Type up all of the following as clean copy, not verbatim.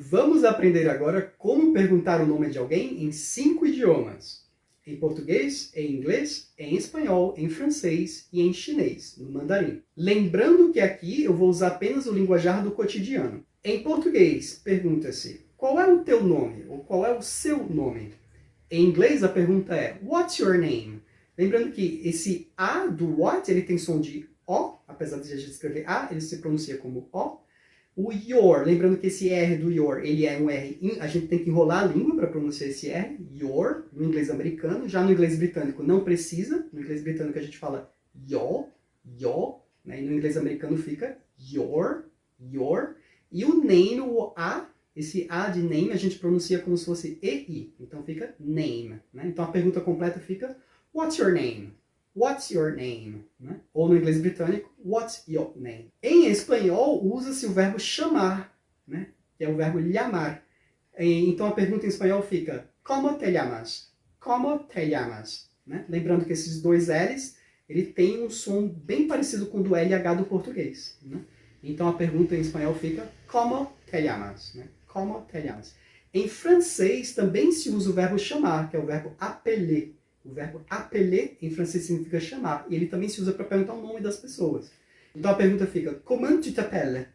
Vamos aprender agora como perguntar o nome de alguém em 5 idiomas. Em português, em inglês, em espanhol, em francês e em chinês, no mandarim. Lembrando que aqui eu vou usar apenas o linguajar do cotidiano. Em português, pergunta-se, qual é o teu nome? Ou qual é o seu nome? Em inglês, a pergunta é, what's your name? Lembrando que esse A do what, ele tem som de O, apesar de a gente escrever A, ele se pronuncia como O. O your, lembrando que esse R do your, ele é um R, a gente tem que enrolar a língua para pronunciar esse R, your, no inglês americano. Já no inglês britânico não precisa, no inglês britânico a gente fala yo, né? E no inglês americano fica your. E o name, o A, esse A de name, a gente pronuncia como se fosse EI, então fica name, né? Então a pergunta completa fica, what's your name? What's your name? Né? Ou no inglês britânico, what's your name? Em espanhol, usa-se o verbo chamar, né? Que é o verbo llamar. Então a pergunta em espanhol fica, ¿Cómo te llamas? ¿Cómo te llamas? Né? Lembrando que esses dois L's, ele tem um som bem parecido com o do LH do português. Né? Então a pergunta em espanhol fica, ¿Cómo te llamas? Né? ¿Cómo te llamas? Em francês também se usa o verbo chamar, que é o verbo appeler. O verbo appeler em francês significa chamar. E ele também se usa para perguntar o nome das pessoas. Então a pergunta fica, comment tu t'appelles?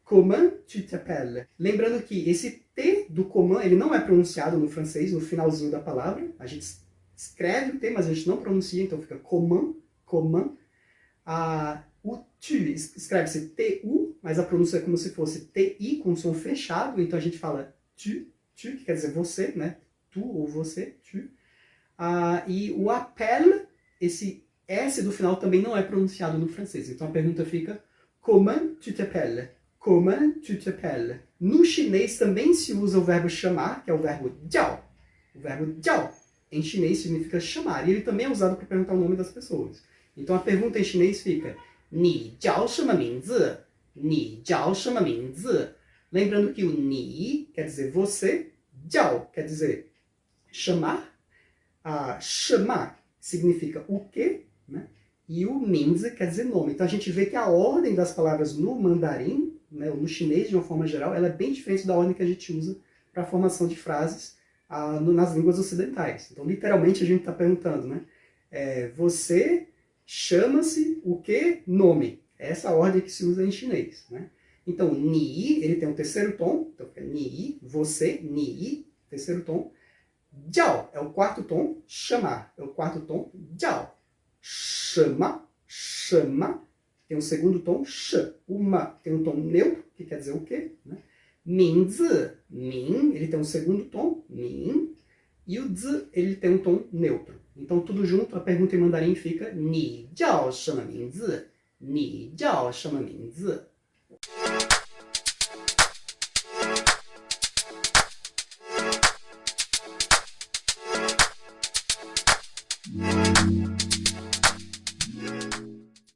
Comment tu t'appelles? Lembrando que esse T do comment, ele não é pronunciado no francês, no finalzinho da palavra. A gente escreve o T, mas a gente não pronuncia, então fica comment. O tu escreve-se T-U, mas a pronúncia é como se fosse T-I, com som fechado. Então a gente fala tu, que quer dizer você, né? Tu ou você, tu. E o appel, esse S do final também não é pronunciado no francês. Então a pergunta fica, comment tu t'appelles? Comment tu t'appelles? No chinês também se usa o verbo chamar, que é o verbo jiao. O verbo jiao, em chinês, significa chamar. E ele também é usado para perguntar o nome das pessoas. Então a pergunta em chinês fica, ni jiao shema mingzi? Ni jiao shema mingzi? Lembrando que o ni quer dizer você, jiao quer dizer chamar, chamar significa o quê, né? E o minzi quer dizer nome. Então a gente vê que a ordem das palavras no mandarim, né, ou no chinês de uma forma geral, ela é bem diferente da ordem que a gente usa para a formação de frases nas línguas ocidentais. Então literalmente a gente está perguntando, né? Você chama-se o quê? Nome. Essa é a ordem que se usa em chinês, né? Então ni, ele tem um terceiro tom, então fica ni, você, ni, terceiro tom. Jiao é o quarto tom, chamar é o quarto tom, jiao. Chama, tem um segundo tom, sh. O ma tem um tom neutro, que quer dizer o quê? Né? Minzi, min, ele tem um segundo tom, min. E o zi, ele tem um tom neutro. Então, tudo junto, a pergunta em mandarim fica ni jiao shema mingzi? Ni jiao shema mingzi?